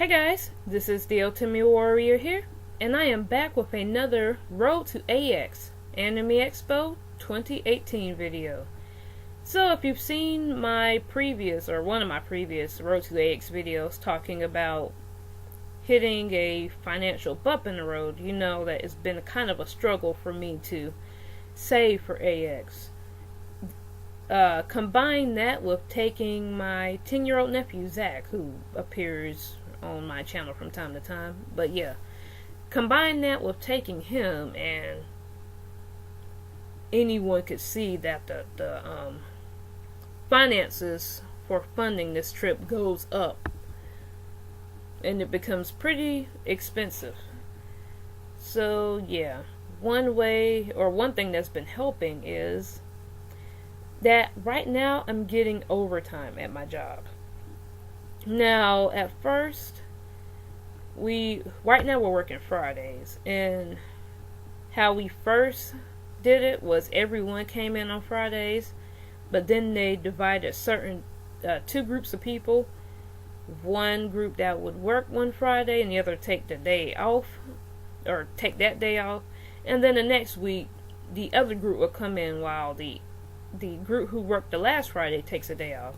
Hey guys, this is the Otome Warrior here, and I am back with another Road to AX Anime Expo 2018 video. So if you've seen my previous, or one of my previous Road to AX videos talking about hitting a financial bump in the road, you know that it's been kind of a struggle for me to save for AX. Combine that with taking my 10-year-old nephew Zach, who appears on my channel from time to time, but yeah, combine that with taking him, and anyone could see that the finances for funding this trip goes up, and it becomes pretty expensive. So yeah, one thing that's been helping is that right now I'm getting overtime at my job. Now, at first, right now we're working Fridays, and how we first did it was everyone came in on Fridays, but then they divided two groups of people. One group that would work one Friday and the other take the day off, or take that day off, and then the next week the other group will come in while the group who worked the last Friday takes a day off.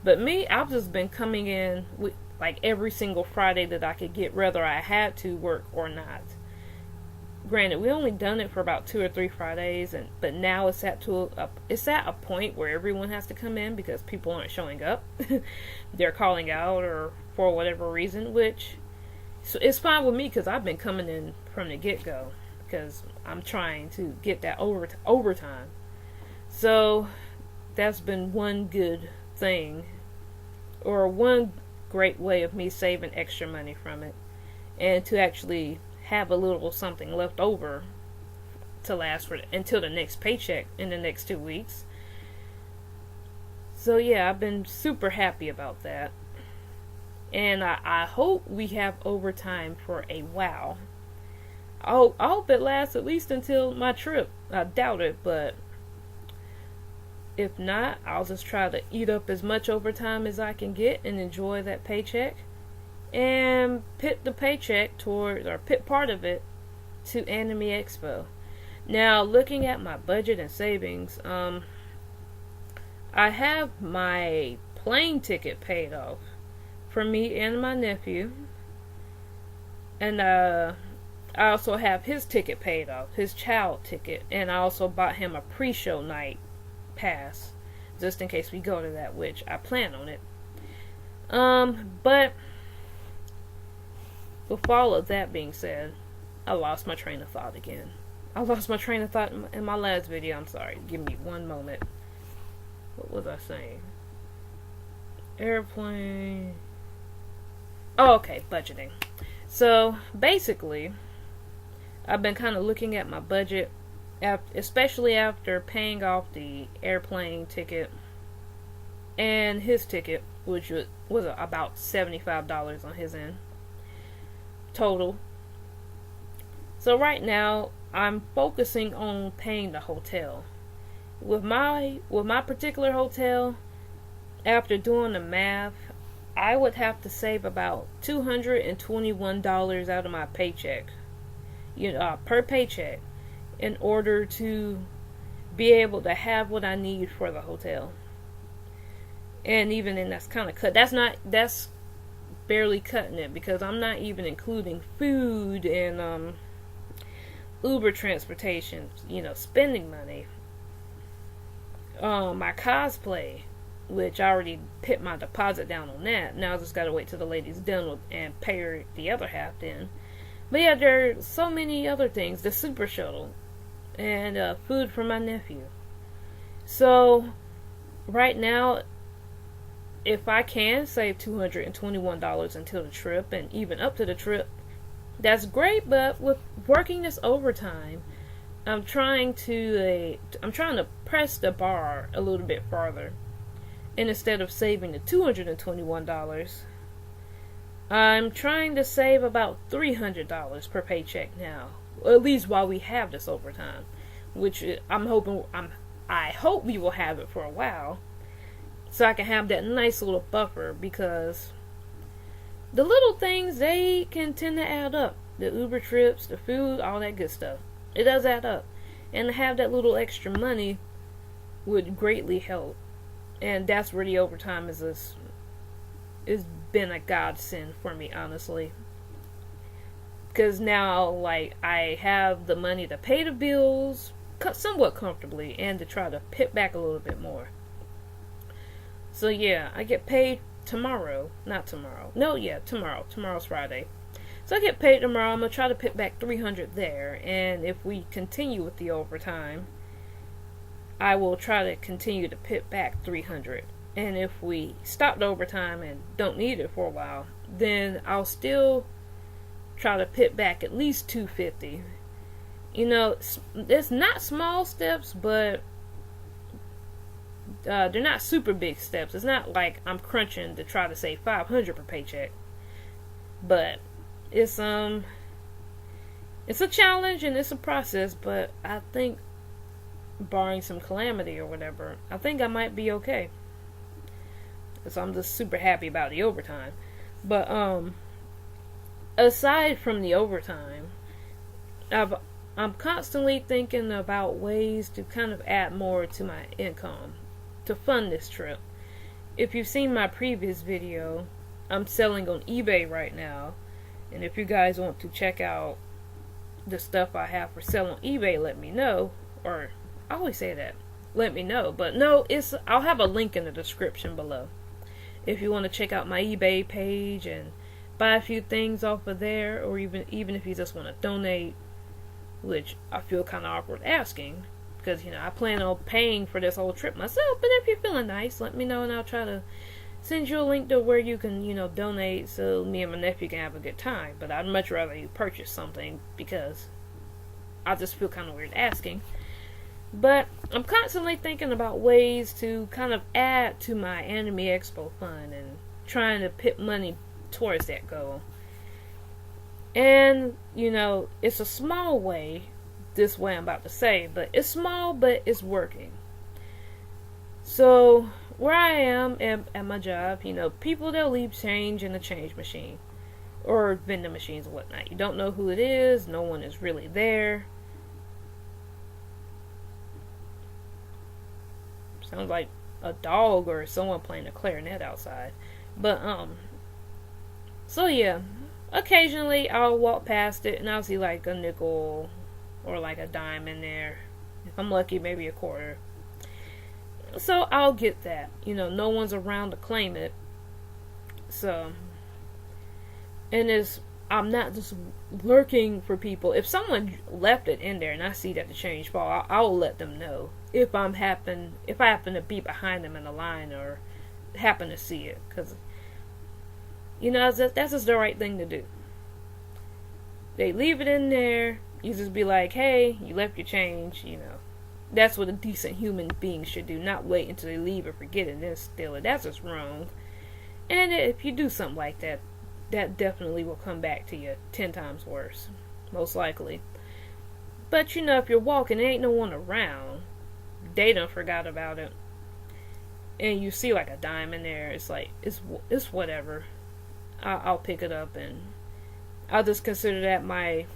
But me, I've just been coming in with like every single Friday that I could get, whether I had to work or not. Granted, we only done it for about 2 or 3 Fridays, but now it's at a point where everyone has to come in because people aren't showing up. They're calling out or for whatever reason, which so it's fine with me because I've been coming in from the get-go because I'm trying to get that overtime. So that's been one good thing, or one great way of me saving extra money from it, and to actually have a little something left over to last until the next paycheck in the next 2 weeks. So yeah, I've been super happy about that, and I hope we have overtime for a while. I hope it lasts at least until my trip. I doubt it, but if not, I'll just try to eat up as much overtime as I can get and enjoy that paycheck, and put the paycheck put part of it to Anime Expo. Now, looking at my budget and savings, I have my plane ticket paid off for me and my nephew, and I also have his ticket paid off, his child ticket, and I also bought him a pre-show night pass just in case we go to that, which I plan on it. But with all of that being said, I lost my train of thought again. I lost my train of thought in my last video. I'm sorry, give me one moment. What was I saying? Airplane. Oh, okay, budgeting. So basically, I've been kind of looking at my budget, especially after paying off the airplane ticket and his ticket, which was about $75 on his end total. So right now I'm focusing on paying the hotel. With my particular hotel, after doing the math, I would have to save about $221 out of my paycheck, per paycheck, in order to be able to have what I need for the hotel. And even then, that's kind of cut. That's barely cutting it, because I'm not even including food and Uber transportation, spending money. My cosplay, which I already put my deposit down on that. Now I just gotta wait till the lady's done with and pay her the other half then. But yeah, there are so many other things. The super shuttle, and food for my nephew. So right now, if I can save $221 until the trip, and even up to the trip, that's great. But with working this overtime, I'm trying to press the bar a little bit farther, and instead of saving the $221, I'm trying to save about $300 per paycheck now, at least while we have this overtime, which I hope we will have it for a while, so I can have that nice little buffer, because the little things, they can tend to add up. The Uber trips, the food, all that good stuff. It does add up. And to have that little extra money would greatly help. And that's where the overtime is been a godsend for me, honestly. Because now, like, I have the money to pay the bills somewhat comfortably and to try to pit back a little bit more. So yeah, I get paid tomorrow. Not tomorrow. No, yeah, tomorrow. Tomorrow's Friday. So I get paid tomorrow. I'm going to try to pit back $300 there. And if we continue with the overtime, I will try to continue to pit back $300. And if we stop the overtime and don't need it for a while, then I'll still try to pit back at least $250. You know, it's not small steps, but they're not super big steps. It's not like I'm crunching to try to save $500 per paycheck. But it's a challenge and it's a process, but I think, barring some calamity or whatever, I think I might be okay. So I'm just super happy about the overtime. But aside from the overtime, I'm constantly thinking about ways to kind of add more to my income to fund this trip. If you've seen my previous video, I'm selling on eBay right now. And if you guys want to check out the stuff I have for sale on eBay, let me know. Or, I always say that, let me know. But no, I'll have a link in the description below. If you want to check out my eBay page and buy a few things off of there, or even if you just want to donate, which I feel kind of awkward asking, because, you know, I plan on paying for this whole trip myself. But if you're feeling nice, let me know and I'll try to send you a link to where you can, you know, donate so me and my nephew can have a good time. But I'd much rather you purchase something, because I just feel kind of weird asking. But I'm constantly thinking about ways to kind of add to my Anime Expo fund and trying to put money towards that goal. And, you know, it's a small way, this way I'm about to say, but it's small, but it's working. So, where I am at my job, you know, people, they'll leave change in the change machine. Or vending machines and whatnot. You don't know who it is, no one is really there. Sounds like a dog or someone playing a clarinet outside. But, so yeah, occasionally I'll walk past it and I'll see like a nickel or like a dime in there. If I'm lucky, maybe a quarter. So I'll get that. You know, no one's around to claim it. So, and I'm not just lurking for people. If someone left it in there and I see that the change fall, I'll let them know. If I happen to be behind them in the line or happen to see it, because, you know, that's just the right thing to do. They leave it in there, you just be like, hey, you left your change, you know. That's what a decent human being should do, not wait until they leave or forget it and then steal it. That's just wrong. And if you do something like that, that definitely will come back to you 10 times worse, most likely. But, you know, if you're walking, there ain't no one around, they done forgot about it, and you see like a dime in there, it's like, it's whatever. I'll pick it up and I'll just consider that my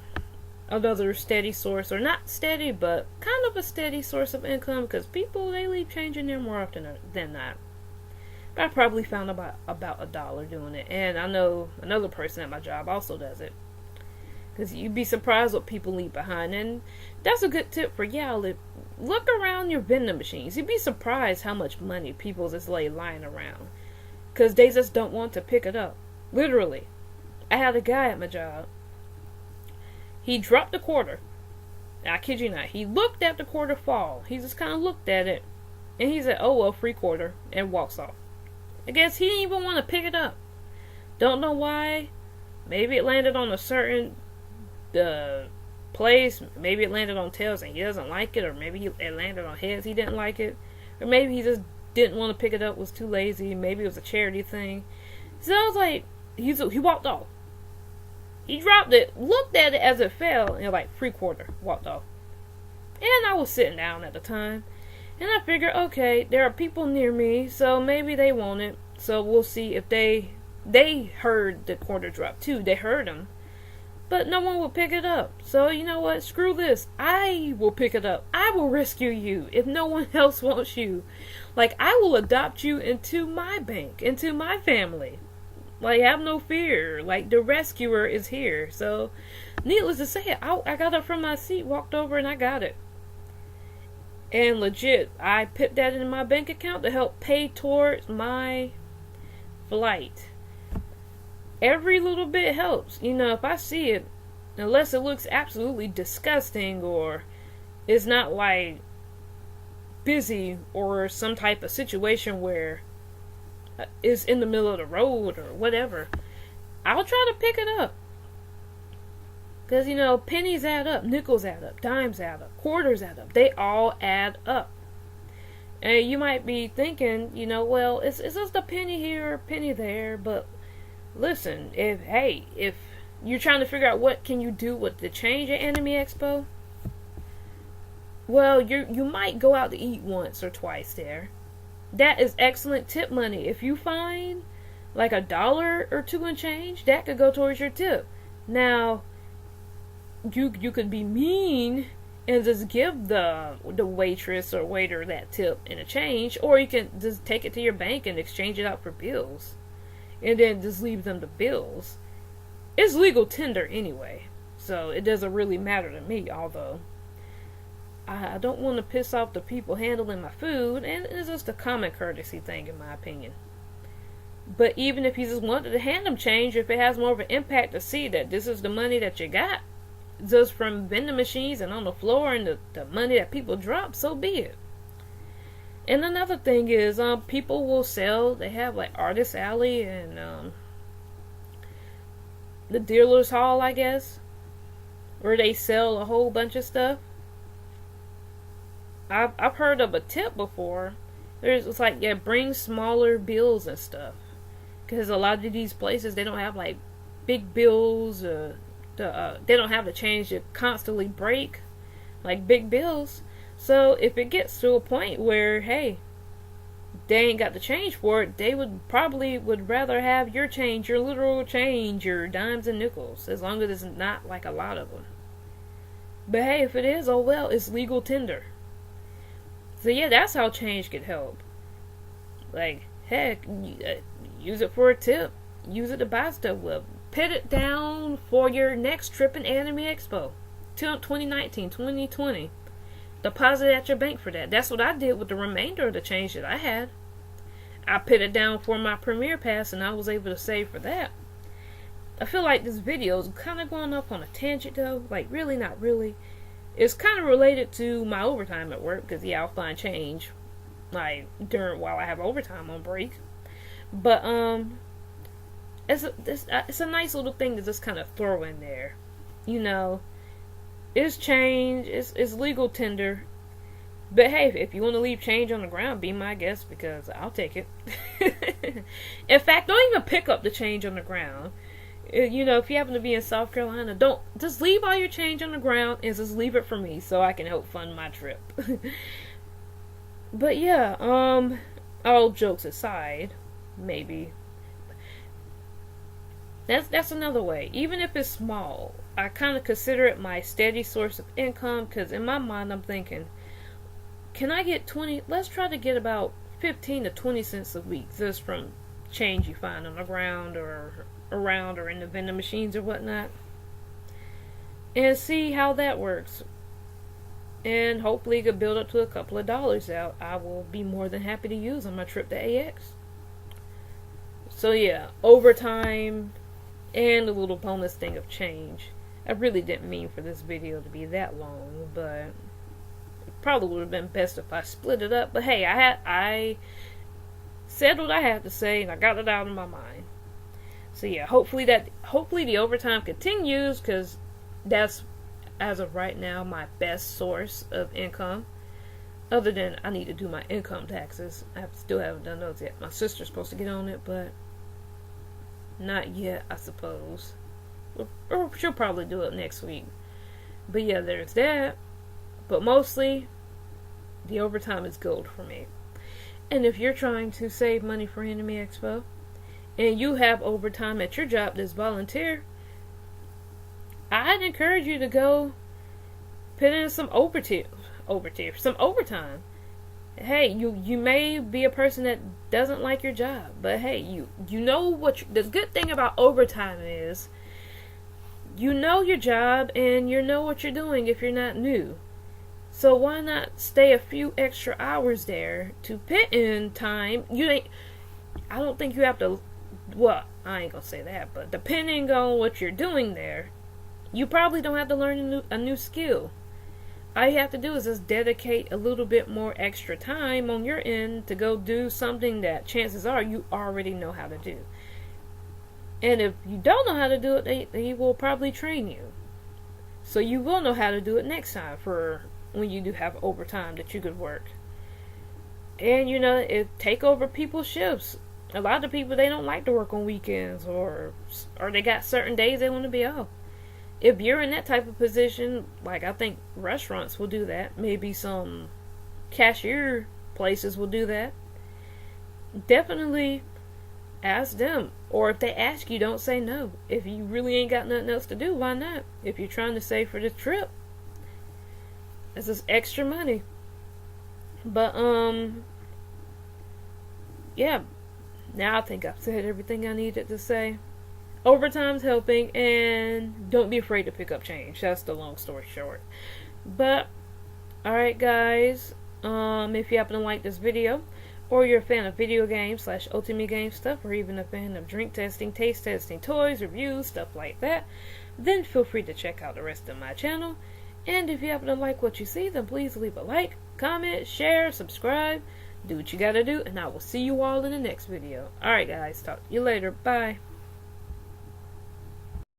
another steady source, or not steady, but kind of a steady source of income, because people, they leave change in there more often than not. But I probably found about $1 doing it, and I know another person at my job also does it. Because you'd be surprised what people leave behind. And that's a good tip for y'all. Look around your vending machines. You'd be surprised how much money people just lay lying around. Because they just don't want to pick it up. Literally. I had a guy at my job. He dropped a quarter. I kid you not. He looked at the quarter fall. He just kind of looked at it. And he said, oh well, free quarter. And walks off. I guess he didn't even want to pick it up. Don't know why. Maybe it landed on a certain place. Maybe it landed on tails and he doesn't like it. Or maybe it landed on heads, he didn't like it. Or maybe he just didn't want to pick it up, was too lazy. Maybe it was a charity thing. So I was like, he walked off. He dropped it, looked at it as it fell, and like, free quarter, walked off. And I was sitting down at the time. And I figured, okay, there are people near me, so maybe they want it. So we'll see if they they heard the quarter drop too. They heard them. But no one will pick it up. So you know what? Screw this. I will pick it up. I will rescue you if no one else wants you. Like, I will adopt you into my bank, into my family. Like, have no fear. Like, the rescuer is here. So, needless to say, I got up from my seat, walked over, and I got it. And legit, I put that in my bank account to help pay towards my flight. Every little bit helps. You know, if I see it, unless it looks absolutely disgusting or it's not like busy or some type of situation where it's in the middle of the road or whatever, I'll try to pick it up. Because, you know, pennies add up, nickels add up, dimes add up, quarters add up. They all add up. And you might be thinking, you know, well, it's just a penny here, a penny there, but listen, if you're trying to figure out what can you do with the change at Anime Expo, well, you might go out to eat once or twice there. That is excellent tip money. If you find like $1 or $2 in change, that could go towards your tip. Now, you could be mean and just give the waitress or waiter that tip in a change, or you can just take it to your bank and exchange it out for bills. And then just leave them the bills. It's legal tender anyway, so it doesn't really matter to me, although I don't want to piss off the people handling my food, and it's just a common courtesy thing in my opinion. But even if you just wanted to hand them change, if it has more of an impact to see that this is the money that you got, just from vending machines and on the floor and the money that people drop, so be it. And another thing is, people will sell, they have like Artist Alley and the Dealer's Hall, I guess, where they sell a whole bunch of stuff. I've heard of a tip before. It's like, yeah, bring smaller bills and stuff. Because a lot of these places, they don't have like big bills, they don't have the change to constantly break, like big bills. So if it gets to a point where, hey, they ain't got the change for it, they would rather have your change, your literal change, your dimes and nickels, as long as it's not like a lot of them. But hey, if it is, oh well, it's legal tender. So yeah, that's how change could help. Like, heck, use it for a tip. Use it to buy stuff with. Put it down for your next trip in Anime Expo. 2019, 2020. Deposit it at your bank for that. That's what I did with the remainder of the change that I had. I put it down for my Premiere Pass and I was able to save for that. I feel like this video is kind of going off on a tangent though. Like, really, not really. It's kind of related to my overtime at work, because yeah, I'll find change like while I have overtime on break. But it's a nice little thing to just kind of throw in there. You know, it's change, it's legal tender. But hey, if you want to leave change on the ground, be my guest, because I'll take it. In fact, don't even pick up the change on the ground. You know, if you happen to be in South Carolina, don't just leave all your change on the ground and just leave it for me so I can help fund my trip. But yeah, all jokes aside, maybe that's another way. Even if it's small, I kind of consider it my steady source of income, because in my mind I'm thinking, can I get 20? Let's try to get about 15 to 20 cents a week just from change you find on the ground or around or in the vending machines or whatnot, and see how that works. And hopefully it could build up to a couple of dollars out. I will be more than happy to use on my trip to AX. So yeah, overtime and a little bonus thing of change. I really didn't mean for this video to be that long, but it probably would have been best if I split it up. But hey, I said what I had to say and I got it out of my mind. So yeah, hopefully the overtime continues, because that's, as of right now, my best source of income. Other than I need to do my income taxes. I still haven't done those yet. My sister's supposed to get on it, but not yet, I suppose. Or she'll probably do it next week. But yeah, there's that. But mostly, the overtime is gold for me. And if you're trying to save money for Anime Expo, and you have overtime at your job that's volunteer, I'd encourage you to go put in some some overtime. Hey, you may be a person that doesn't like your job, but hey, you know the good thing about overtime is you know your job and you know what you're doing if you're not new. So why not stay a few extra hours there to put in time? I don't think you have to, well, I ain't gonna say that, but depending on what you're doing there, you probably don't have to learn a new skill. All you have to do is just dedicate a little bit more extra time on your end to go do something that chances are you already know how to do. And if you don't know how to do it, they will probably train you. So you will know how to do it next time for when you do have overtime that you could work. And take over people's shifts. A lot of people, they don't like to work on weekends or they got certain days they want to be off. If you're in that type of position, like I think restaurants will do that, maybe some cashier places will do that, definitely ask them. Or if they ask you, don't say no. If you really ain't got nothing else to do, why not? If you're trying to save for the trip, this is extra money. But yeah, now I think I've said everything I needed to say. Overtime's helping, and don't be afraid to pick up change. That's the long story short. But alright guys, if you happen to like this video, or you're a fan of video games / Otome game stuff, or even a fan of drink testing, taste testing, toys, reviews, stuff like that, then feel free to check out the rest of my channel. And if you happen to like what you see, then please leave a like, comment, share, subscribe, do what you gotta do, and I will see you all in the next video. Alright guys, talk to you later. Bye.